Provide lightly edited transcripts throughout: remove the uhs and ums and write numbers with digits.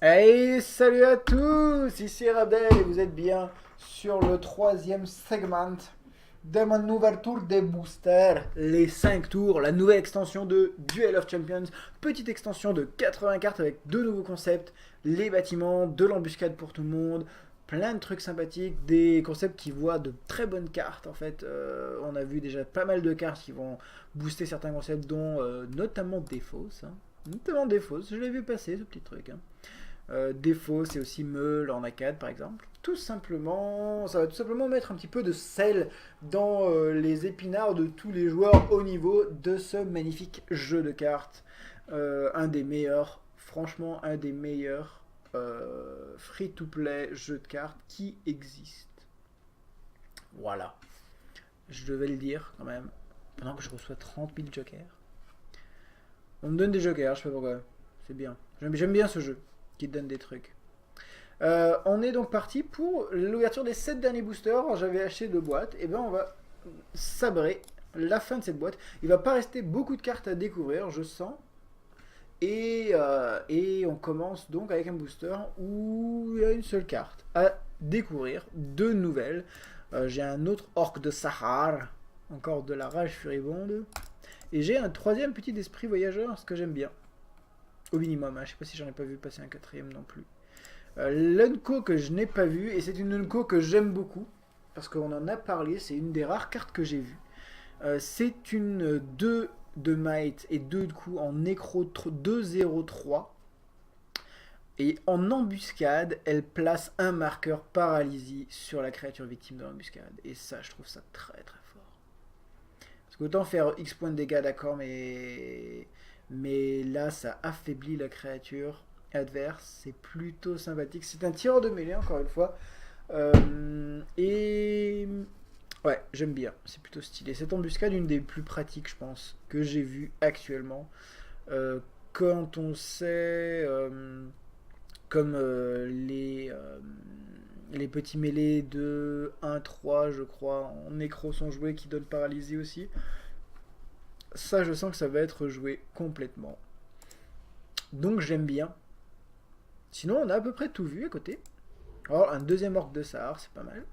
Hey, salut à tous, ici Rabdel et vous êtes bien sur le troisième segment de mon nouvel tour des boosters. Les 5 tours, la nouvelle extension de Duel of Champions, petite extension de 80 cartes avec deux nouveaux concepts, les bâtiments, de l'embuscade pour tout le monde, plein de trucs sympathiques, des concepts qui voient de très bonnes cartes en fait. On a vu déjà pas mal de cartes qui vont booster certains concepts dont notamment des fausses. Notamment des fausses, je l'ai vu passer ce petit truc. Défaut, c'est aussi Meule en arcade par exemple. Tout simplement, ça va tout simplement mettre un petit peu de sel dans les épinards de tous les joueurs au niveau de ce magnifique jeu de cartes. Un des meilleurs, franchement, un des meilleurs free-to-play jeux de cartes qui existent. Voilà, je devais le dire quand même, pendant que je reçois 30 000 jokers. On me donne des jokers, je sais pas pourquoi. C'est bien. J'aime bien ce jeu qui te donne des trucs. On est donc parti pour l'ouverture des 7 derniers boosters. J'avais acheté 2 boîtes. Et ben on va sabrer la fin de cette boîte. Il va pas rester beaucoup de cartes à découvrir, je sens. Et on commence donc avec un booster où il y a une seule carte à découvrir. Deux nouvelles. J'ai un autre orc de Sahar. Encore de la rage furibonde. Et j'ai un troisième petit esprit voyageur, ce que j'aime bien. Au minimum, hein. Je sais pas si j'en ai pas vu passer un quatrième non plus. L'Unco que je n'ai pas vu, et c'est une Unco que j'aime beaucoup, parce qu'on en a parlé, c'est une des rares cartes que j'ai vues. C'est une 2 de might et 2 de coup en nécro 2-0-3. Et en embuscade, elle place un marqueur paralysie sur la créature victime de l'embuscade. Et ça, je trouve ça très très fort. Parce qu'autant faire X points de dégâts, d'accord, mais là, ça affaiblit la créature adverse. C'est plutôt sympathique. C'est un tireur de mêlée, encore une fois. Et ouais, j'aime bien. C'est plutôt stylé. Cette embuscade, une des plus pratiques, je pense, que j'ai vu actuellement. Quand on sait, comme les petits mêlés de 1-3, je crois, en nécro sont joués, qui donnent paralysie aussi. Ça, je sens que ça va être joué complètement. Donc j'aime bien. Sinon, on a à peu près tout vu à côté. Alors, un deuxième orc de Sahar, c'est pas mal.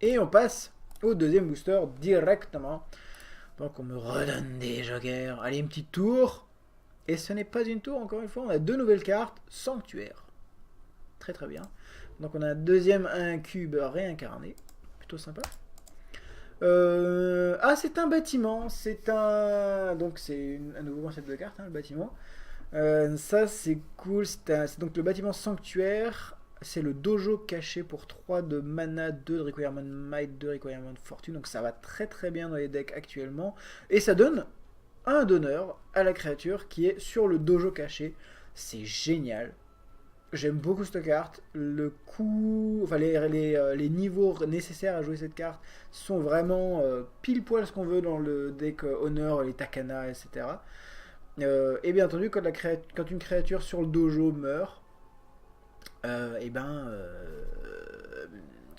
Et on passe au deuxième booster directement. Donc on me redonne des jokers. Allez, une petite tour. Et ce n'est pas une tour, encore une fois. On a deux nouvelles cartes. Sanctuaire. Très très bien. Donc on a un deuxième incube réincarné. Plutôt sympa. Ah, c'est un bâtiment. C'est un. Donc c'est un nouveau concept de carte, hein, le bâtiment. Ça c'est cool, c'est donc le bâtiment sanctuaire, c'est le dojo caché pour 3 de mana, 2 de requirement might, 2 de requirement fortune, donc ça va très très bien dans les decks actuellement, et ça donne un donneur à la créature qui est sur le dojo caché, c'est génial. J'aime beaucoup cette carte. Le coût, enfin les niveaux nécessaires à jouer cette carte sont vraiment pile poil ce qu'on veut dans le deck Honor, les Takana, etc. Et bien entendu, quand une créature sur le dojo meurt, et ben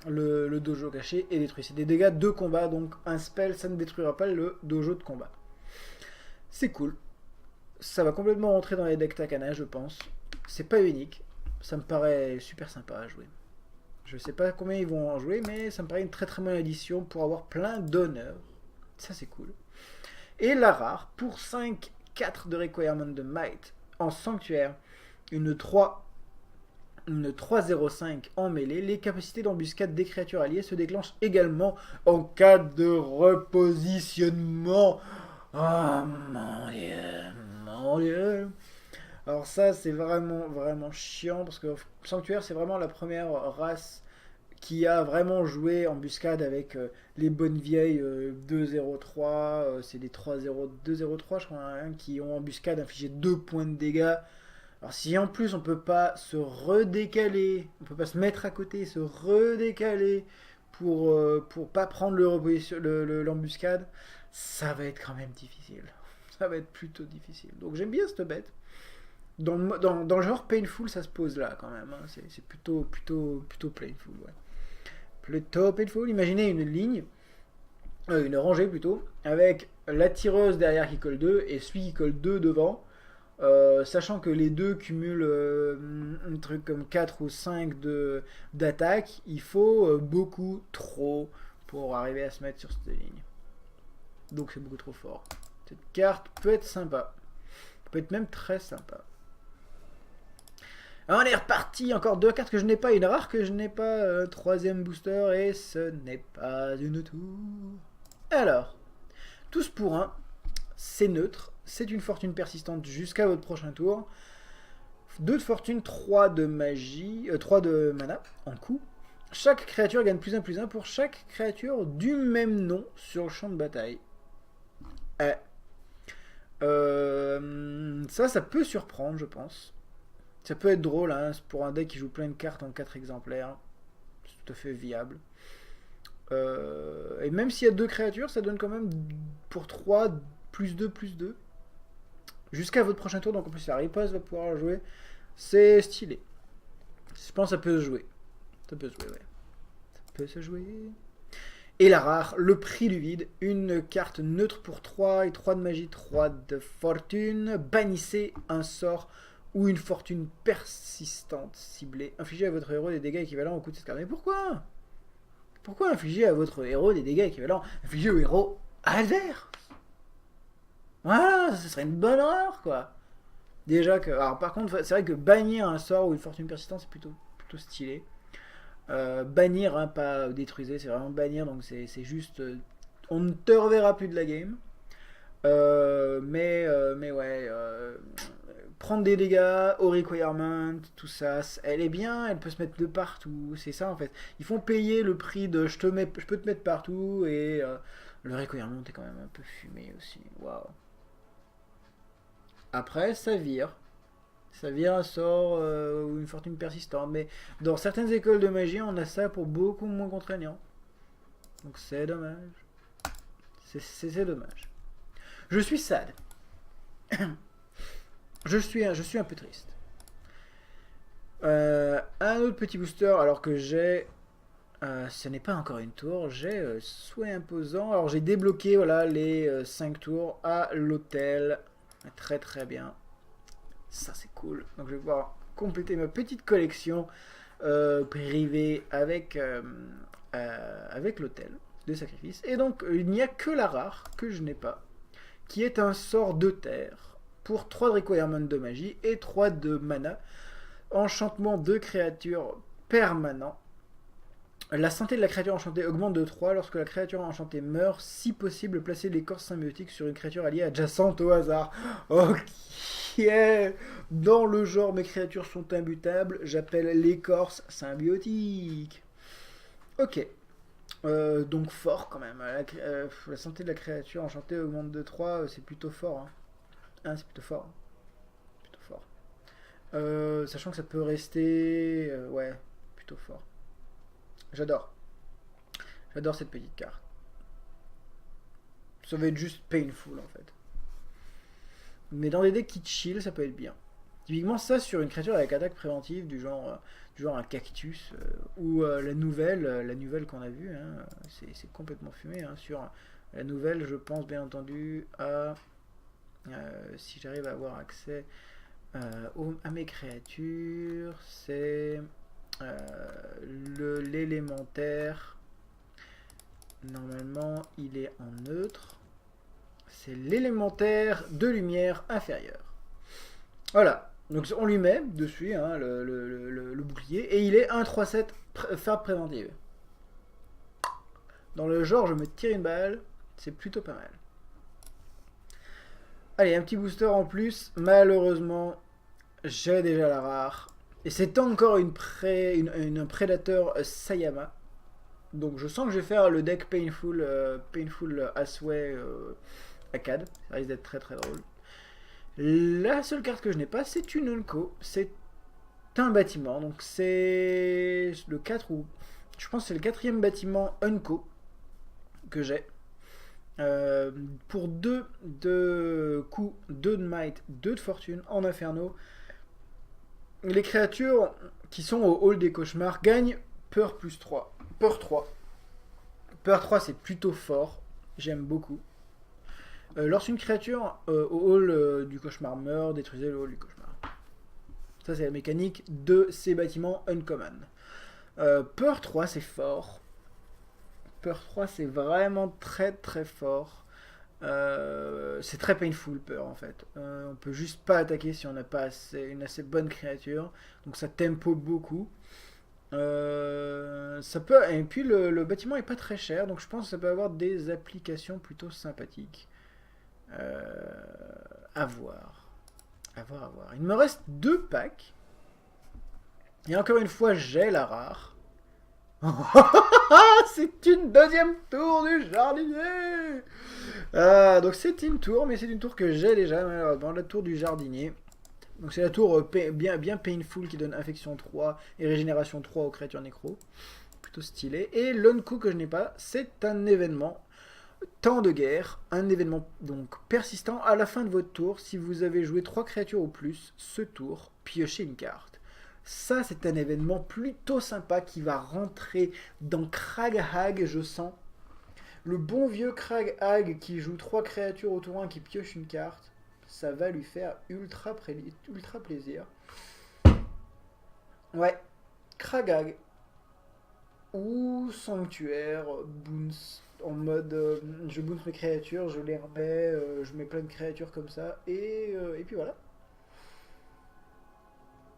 le dojo caché est détruit. C'est des dégâts de combat, donc un spell, ça ne détruira pas le dojo de combat. C'est cool. Ça va complètement rentrer dans les decks Takana, je pense. C'est pas unique. Ça me paraît super sympa à jouer. Je sais pas combien ils vont en jouer, mais ça me paraît une très très bonne addition pour avoir plein d'honneur. Ça c'est cool. Et la rare, pour 5 4 de requirement de might en sanctuaire, une 3 une 3-0-5 en mêlée, les capacités d'embuscade des créatures alliées se déclenchent également en cas de repositionnement. Oh mon dieu, mon dieu. Alors ça c'est vraiment vraiment chiant parce que Sanctuaire c'est vraiment la première race qui a vraiment joué embuscade avec les bonnes vieilles 2-0-3, c'est des 3-0, 2-0-3 je crois, hein, qui ont embuscade infligé 2 points de dégâts. Alors si en plus on peut pas se redécaler, on peut pas se mettre à côté et se redécaler pour pas prendre l'embuscade, ça va être quand même difficile. Ça va être plutôt difficile. Donc j'aime bien cette bête. Dans le genre painful, ça se pose là quand même, hein. C'est plutôt painful, ouais. Plutôt painful. Imaginez une ligne, une rangée plutôt, avec la tireuse derrière qui colle 2 et celui qui colle 2 devant. Sachant que les deux cumulent un truc comme 4 ou 5 d'attaque, il faut beaucoup trop pour arriver à se mettre sur cette ligne. Donc c'est beaucoup trop fort. Cette carte peut être sympa. Peut être même très sympa. Alors on est reparti, encore 2 cartes que je n'ai pas, une rare que je n'ai pas, troisième booster, et ce n'est pas une tour. Alors, tous pour un, c'est neutre, c'est une fortune persistante jusqu'à votre prochain tour. 2 de fortune, 3 de magie, 3 de mana en coup. Chaque créature gagne +1/+1 pour chaque créature du même nom sur le champ de bataille. Ça peut surprendre, je pense. Ça peut être drôle, hein, pour un deck qui joue plein de cartes en 4 exemplaires. C'est tout à fait viable. Et même s'il y a 2 créatures, ça donne quand même pour 3, +2/+2. Jusqu'à votre prochain tour, donc en plus la riposte va pouvoir jouer. C'est stylé. Je pense que ça peut se jouer. Ça peut se jouer, ouais. Ça peut se jouer. Et la rare, le prix du vide, une carte neutre pour 3 et 3 de magie, 3 de fortune. Bannissez un sort ou une fortune persistante ciblée. Infligez à votre héros des dégâts équivalents au coût de cette carte. Mais pourquoi? Pourquoi infliger à votre héros des dégâts équivalents? Infligez au héros adverse. Voilà, ce serait une bonne horreur, quoi. Déjà que... Alors par contre, c'est vrai que bannir un sort ou une fortune persistante, c'est plutôt stylé. Bannir, hein, pas détruiser, c'est vraiment bannir, donc c'est juste... on ne te reverra plus de la game. Mais ouais... prendre des dégâts, au requirement, tout ça, elle est bien, elle peut se mettre de partout, c'est ça en fait. Ils font payer le prix de je peux te mettre partout, et le requirement est quand même un peu fumé aussi. Waouh. Après, ça vire. Ça vire un sort ou une fortune persistante. Mais dans certaines écoles de magie, on a ça pour beaucoup moins contraignant. Donc c'est dommage. C'est dommage. Je suis sad. je suis un peu triste. Un autre petit booster, alors que j'ai... ce n'est pas encore une tour, j'ai souhait imposant. Alors j'ai débloqué, voilà, les 5 tours à l'hôtel. Très très bien. Ça c'est cool. Donc je vais pouvoir compléter ma petite collection privée avec l'hôtel de sacrifice. Et donc il n'y a que la rare que je n'ai pas, qui est un sort de terre pour 3 de requirement de magie et 3 de mana. Enchantement de créature permanent. La santé de la créature enchantée augmente de 3 lorsque la créature enchantée meurt. Si possible, placez l'écorce symbiotique sur une créature alliée adjacente au hasard. Ok. Dans le genre mes créatures sont imbutables, j'appelle l'écorce symbiotique. Ok. Donc fort quand même. La santé de la créature enchantée augmente de 3, c'est plutôt fort. Hein, c'est plutôt fort. Plutôt fort. Sachant que ça peut rester... ouais, plutôt fort. J'adore. J'adore cette petite carte. Ça va être juste painful en fait. Mais dans des decks qui chill, ça peut être bien. Typiquement ça sur une créature avec attaque préventive du genre un cactus ou la nouvelle qu'on a vue, hein, c'est complètement fumé. Hein. Sur la nouvelle, je pense bien entendu à si j'arrive à avoir accès à mes créatures, c'est l'élémentaire. Normalement, il est en neutre. C'est l'élémentaire de lumière inférieure. Voilà. Donc on lui met dessus hein, le bouclier. Et il est 1-3-7 frappe préventive. Dans le genre, je me tire une balle. C'est plutôt pas mal. Allez, un petit booster en plus. Malheureusement, j'ai déjà la rare. Et c'est encore un prédateur Sayama. Donc je sens que je vais faire le deck Painful Asway Akkad. Ça risque d'être très très drôle. La seule carte que je n'ai pas, c'est une Unco. C'est un bâtiment. Donc c'est le 4 ou... Je pense que c'est le 4e bâtiment Unco que j'ai. Pour 2 de coups, 2 de might, 2 de fortune en inferno. Les créatures qui sont au hall des cauchemars gagnent peur plus 3. Peur 3. Peur 3 c'est plutôt fort. J'aime beaucoup. Lorsqu'une créature au hall du cauchemar meurt, détruisez le hall du cauchemar. Ça, c'est la mécanique de ces bâtiments uncommon. Peur 3, c'est fort. Peur 3, c'est vraiment très très fort. C'est très painful, peur en fait. On peut juste pas attaquer si on n'a pas une assez bonne créature. Donc ça tempo beaucoup. Ça peut, et puis le bâtiment est pas très cher, donc je pense que ça peut avoir des applications plutôt sympathiques. À voir. À voir, à voir. Il me reste 2 packs. Et encore une fois, j'ai la rare. C'est une deuxième tour du jardinier. Donc c'est une tour, mais c'est une tour que j'ai déjà, malheureusement, la tour du jardinier. Donc c'est la tour bien painful qui donne infection 3 et régénération 3 aux créatures nécro. Plutôt stylé. Et l'unco que je n'ai pas, c'est un événement. Temps de guerre, un événement donc persistant à la fin de votre tour. Si vous avez joué 3 créatures ou plus, ce tour, piochez une carte. Ça, c'est un événement plutôt sympa qui va rentrer dans Kraghag, je sens. Le bon vieux Kraghag qui joue 3 créatures au tour 1 qui pioche une carte, ça va lui faire ultra plaisir. Ouais, Kraghag ou Sanctuaire, Boons, en mode je bounce mes créatures, je les remets, je mets plein de créatures comme ça, et puis voilà.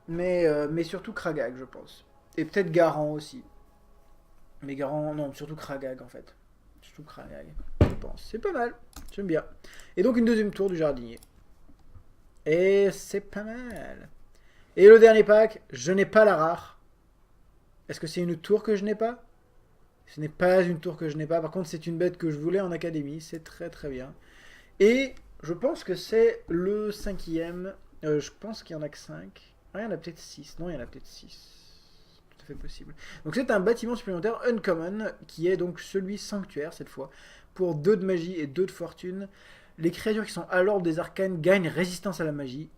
Mais surtout Kragag, je pense. Et peut-être Garant aussi. Mais Garant, non, surtout Kragag en fait. Surtout Kragag, je pense. C'est pas mal, j'aime bien. Et donc une deuxième tour du jardinier. Et c'est pas mal. Et le dernier pack, je n'ai pas la rare. Est-ce que c'est une tour que je n'ai pas? Ce n'est pas une tour que je n'ai pas. Par contre, c'est une bête que je voulais en académie. C'est très très bien. Et je pense que c'est le 5e. Je pense qu'il y en a que 5. Ah, il y en a peut-être 6. Non, il y en a peut-être 6. Tout à fait possible. Donc c'est un bâtiment supplémentaire uncommon qui est donc celui sanctuaire cette fois. Pour 2 de magie et 2 de fortune. Les créatures qui sont à l'ordre des arcanes gagnent résistance à la magie.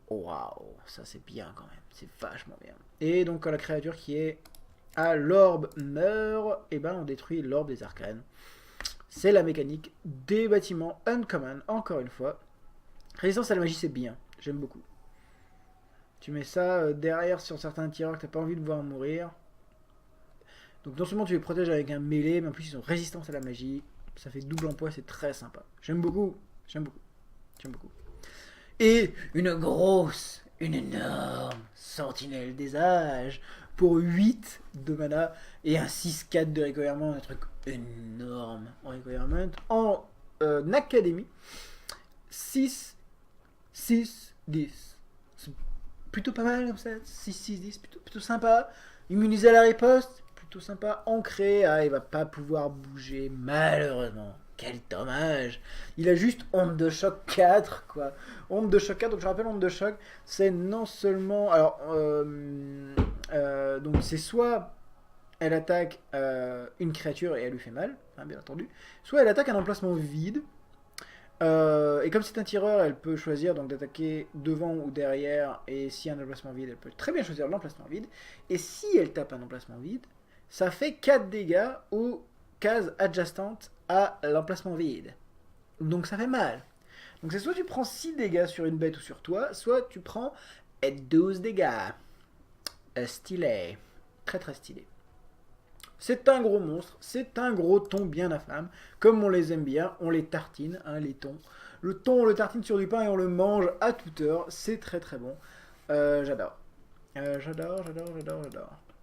Waouh, ça c'est bien quand même. C'est vachement bien. Et donc quand la créature qui est à l'orbe meurt, et ben on détruit l'orbe des arcanes. C'est la mécanique des bâtiments uncommon, encore une fois. Résistance à la magie, c'est bien. J'aime beaucoup. Tu mets ça derrière sur certains tireurs que t'as pas envie de voir mourir. Donc non seulement tu les protèges avec un mêlé, mais en plus ils ont résistance à la magie. Ça fait double emploi, c'est très sympa. J'aime beaucoup. J'aime beaucoup. J'aime beaucoup. Et une énorme sentinelle des âges pour 8 de mana et un 6-4 de requirement, un truc énorme en requirement. En académie, 6, 6, 10. C'est plutôt pas mal comme ça, 6, 6, 10, plutôt sympa. Immunisé à la riposte, plutôt sympa. Ancré, il va pas pouvoir bouger malheureusement. Quel dommage. Il a juste onde de choc 4, quoi. Onde de choc 4, donc je rappelle, onde de choc, c'est non seulement... Alors, donc c'est soit elle attaque une créature et elle lui fait mal, hein, bien entendu, soit elle attaque un emplacement vide. Et comme c'est un tireur, elle peut choisir donc d'attaquer devant ou derrière, et s'il y a un emplacement vide, elle peut très bien choisir l'emplacement vide. Et si elle tape un emplacement vide, ça fait 4 dégâts aux cases adjacentes à l'emplacement vide. Donc ça fait mal. Donc c'est soit tu prends 6 dégâts sur une bête ou sur toi, soit tu prends 12 dégâts. Stylé. Très très stylé. C'est un gros monstre, c'est un gros thon bien infâme. Comme on les aime bien, on les tartine, hein, les thons. Le thon, on le tartine sur du pain et on le mange à toute heure. C'est très très bon. J'adore. J'adore.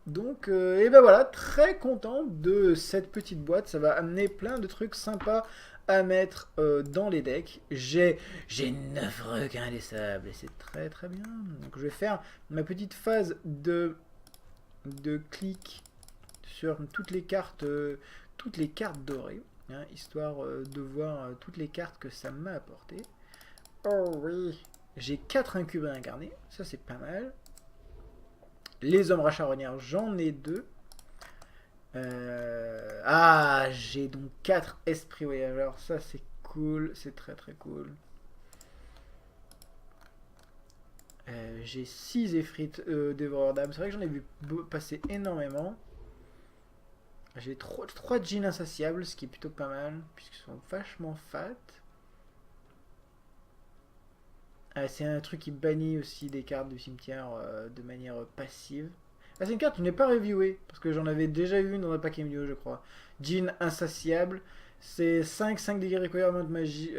Donc, et ben voilà, très content de cette petite boîte. Ça va amener plein de trucs sympas à mettre dans les decks. J'ai 9 requins des sables et c'est très très bien. Donc je vais faire ma petite phase de clic sur toutes les cartes dorées, hein, histoire de voir toutes les cartes que ça m'a apporté. Oh oui, j'ai 4 incubes à incarner, ça c'est pas mal. Les hommes rats charognards, j'en ai 2. J'ai donc 4 esprits voyageurs, ça c'est cool, c'est très très cool. J'ai 6 effrites dévoreurs d'âmes, c'est vrai que j'en ai vu passer énormément. J'ai 3 djinns insatiables, ce qui est plutôt pas mal, puisqu'ils sont vachement fat. C'est un truc qui bannit aussi des cartes du cimetière de manière passive. Ah, c'est une carte que je n'ai pas reviewée, parce que j'en avais déjà eu une dans un paquet vidéo, je crois. Djinn insatiable. C'est 5 dégâts requirement de magie.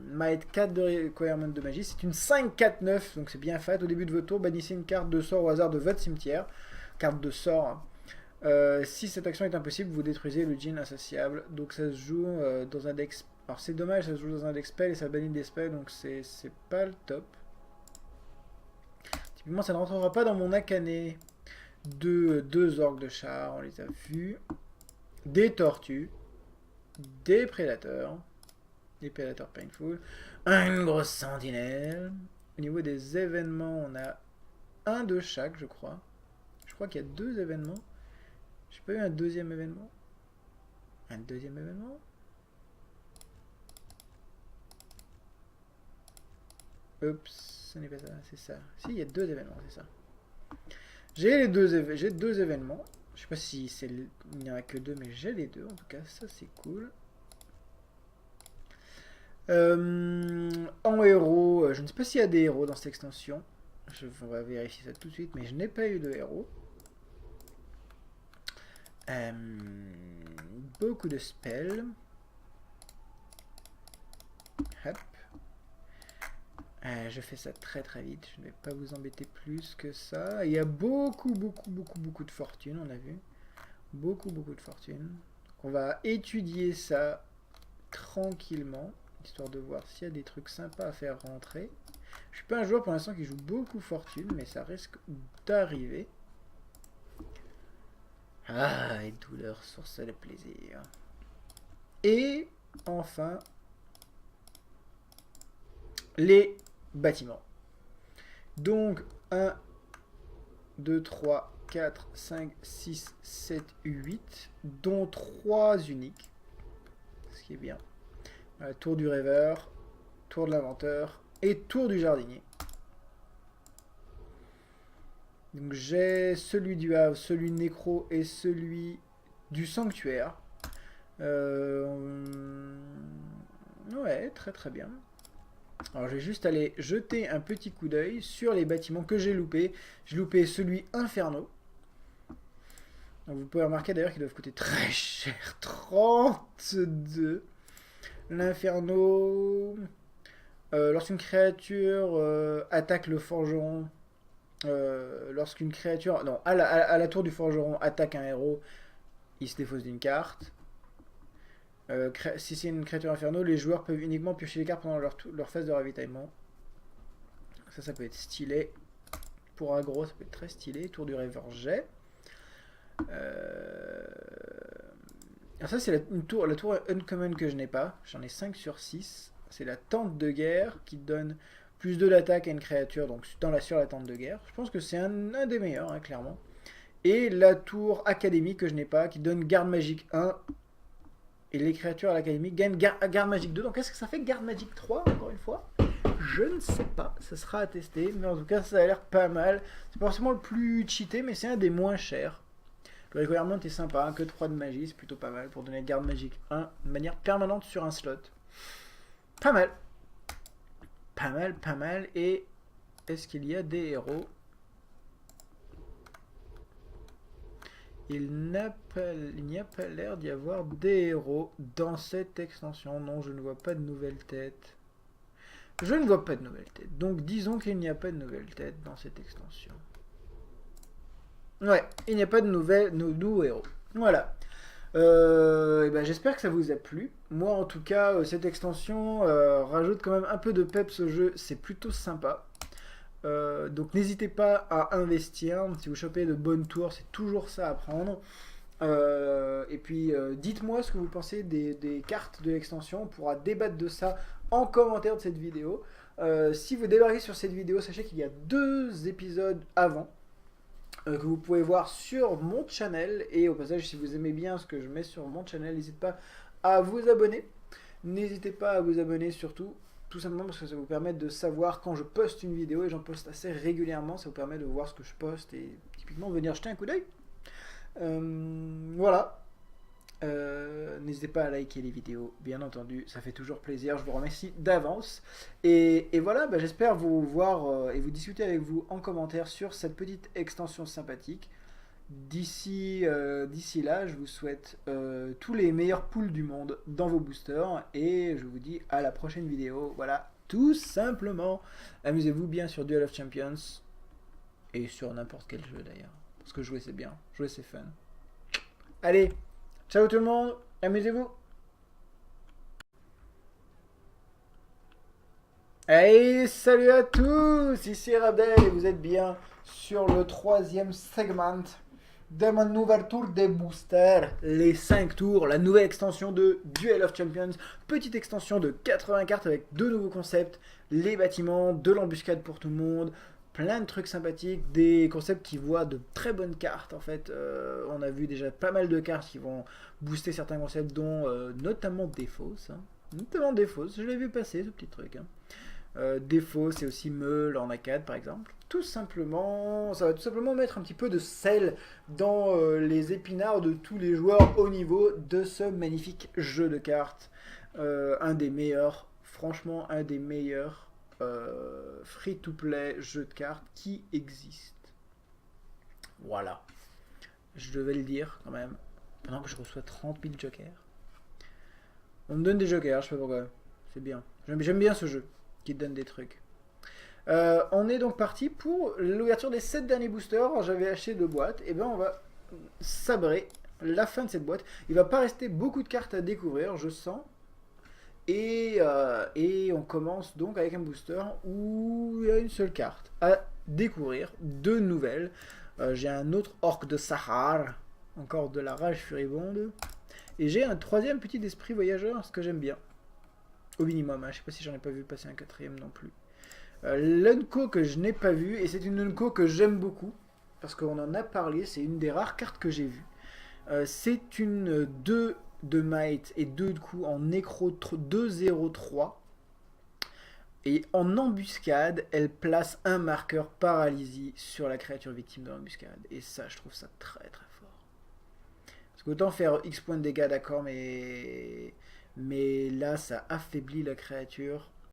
Might 4 de requirement de magie. C'est une 5-4-9, donc c'est bien fait. Au début de votre tour, bannissez une carte de sort au hasard de votre cimetière. Carte de sort. Si cette action est impossible, vous détruisez le djinn insatiable. Donc ça se joue dans un deck. Alors c'est dommage, ça se joue dans un deck spell et ça bannit des spells, donc c'est pas le top. Typiquement, ça ne rentrera pas dans mon Akane. Deux orques de char, on les a vus. Des tortues. Des prédateurs. Des prédateurs painful. Une grosse sentinelle. Au niveau des événements, on a un de chaque, je crois. Je crois qu'il y a 2 événements. J'ai pas eu un deuxième événement. Un deuxième événement? Oups, ce n'est pas ça, c'est ça. Si, il y a 2 événements, c'est ça. J'ai 2 événements. Je sais pas si il n'y en a que 2, mais j'ai les 2. En tout cas, ça c'est cool. En héros, je ne sais pas s'il y a des héros dans cette extension. On va vérifier ça tout de suite, mais je n'ai pas eu de héros. Beaucoup de spells. Hop. Je fais ça très très vite, je ne vais pas vous embêter plus que ça. Il y a beaucoup de fortune, on a vu. Beaucoup de fortune. Donc on va étudier ça tranquillement, histoire de voir s'il y a des trucs sympas à faire rentrer. Je suis pas un joueur pour l'instant qui joue beaucoup fortune, mais ça risque d'arriver. Ah, et douleur, source de plaisir. Et enfin, les bâtiments. Donc 1, 2, 3, 4, 5, 6, 7, 8, dont 3 uniques. Ce qui est bien. Tour du rêveur, tour de l'inventeur et tour du jardinier. Donc j'ai celui du Havre, celui de Nécro et celui du sanctuaire. Ouais, très très bien. Alors je vais juste aller jeter un petit coup d'œil sur les bâtiments que j'ai loupés. J'ai loupé celui Inferno. Donc vous pouvez remarquer d'ailleurs qu'ils doivent coûter très cher. 32. L'Inferno. Lorsqu'une créature attaque le forgeron. Lorsqu'une créature... Non, à la tour du forgeron attaque un héros, il se défausse d'une carte. Si c'est une créature inferno, les joueurs peuvent uniquement piocher les cartes pendant leur phase de ravitaillement. Ça peut être stylé. Pour aggro, ça peut être très stylé. Tour du rêveur jet. Alors ça, c'est la tour uncommon que je n'ai pas. J'en ai 5 sur 6. C'est la tente de guerre qui donne plus de l'attaque à une créature, donc sur la tente de guerre. Je pense que c'est un des meilleurs, hein, clairement. Et la tour académique que je n'ai pas, qui donne garde magique 1. Et les créatures à l'académie gagnent garde magique 2. Donc est-ce que ça fait garde magique 3, encore une fois? Je ne sais pas, ça sera à tester. Mais en tout cas, ça a l'air pas mal. C'est pas forcément le plus cheaté, mais c'est un des moins chers. Le requirement est sympa, hein, que 3 de magie, c'est plutôt pas mal pour donner garde magique 1 de manière permanente sur un slot. Pas mal. Pas mal. Et est-ce qu'il y a des héros? Il n'y a pas l'air d'y avoir des héros dans cette extension. Non, je ne vois pas de nouvelles têtes. Je ne vois pas de nouvelles têtes. Donc disons qu'il n'y a pas de nouvelles têtes dans cette extension. Ouais, il n'y a pas de nouveaux héros. Voilà. Et ben, j'espère que ça vous a plu. Moi en tout cas, cette extension rajoute quand même un peu de peps au jeu. C'est plutôt sympa. Donc n'hésitez pas à investir. Si vous chopez de bonnes tours, c'est toujours ça à prendre. Et puis dites-moi ce que vous pensez des cartes de l'extension. On pourra débattre de ça en commentaire de cette vidéo. Si vous débarquez sur cette vidéo, sachez qu'il y a 2 épisodes avant que vous pouvez voir sur mon channel. Et au passage, si vous aimez bien ce que je mets sur mon channel, n'hésitez pas à vous abonner. N'hésitez pas à vous abonner surtout. Tout simplement parce que ça vous permet de savoir quand je poste une vidéo, et j'en poste assez régulièrement. Ça vous permet de voir ce que je poste et typiquement venir jeter un coup d'œil. Voilà. N'hésitez pas à liker les vidéos, bien entendu, ça fait toujours plaisir, je vous remercie d'avance. Et voilà, bah, j'espère vous voir et vous discuter avec vous en commentaire sur cette petite extension sympathique. D'ici là, je vous souhaite tous les meilleurs pulls du monde dans vos boosters et je vous dis à la prochaine vidéo. Voilà, tout simplement. Amusez-vous bien sur Duel of Champions et sur n'importe quel jeu d'ailleurs. Parce que jouer c'est bien, jouer c'est fun. Allez, ciao tout le monde, amusez-vous. Hey, salut à tous, ici Rabdel et vous êtes bien sur le troisième segment de mon nouvel tour des boosters, les 5 tours, la nouvelle extension de Duel of Champions, petite extension de 80 cartes avec deux nouveaux concepts, les bâtiments, de l'embuscade pour tout le monde, plein de trucs sympathiques, des concepts qui voient de très bonnes cartes en fait. On a vu déjà pas mal de cartes qui vont booster certains concepts dont notamment Défausse, hein. Notamment Défausse, je l'ai vu passer ce petit truc, hein. Défaut, c'est aussi Meule en A4 par exemple. Tout simplement, ça va tout simplement mettre un petit peu de sel dans les épinards de tous les joueurs au niveau de ce magnifique jeu de cartes. Un des meilleurs, franchement, un des meilleurs free-to-play jeux de cartes qui existent. Voilà. Je devais le dire quand même. Pendant que je reçois 30 000 jokers. On me donne des jokers, je sais pas pourquoi. C'est bien. J'aime bien ce jeu qui te donne des trucs. On est donc parti pour l'ouverture des 7 derniers boosters. J'avais acheté 2 boîtes. Et ben on va sabrer la fin de cette boîte. Il va pas rester beaucoup de cartes à découvrir, je sens. Et on commence donc avec un booster où il y a une seule carte à découvrir, 2 nouvelles. J'ai un autre orc de Sahar, encore de la rage furibonde. Et j'ai un troisième petit esprit voyageur, ce que j'aime bien. Au minimum, hein. Je sais pas si j'en ai pas vu passer un quatrième non plus. L'Unco que je n'ai pas vu, et c'est une Unco que j'aime beaucoup, parce qu'on en a parlé, c'est une des rares cartes que j'ai vues. C'est une 2 de might et 2 de coup en nécro 2-0-3. Et en embuscade, elle place un marqueur paralysie sur la créature victime de l'embuscade. Et ça, je trouve ça très très fort. Parce qu'autant faire X points de dégâts, d'accord, mais là, ça affaiblit la créature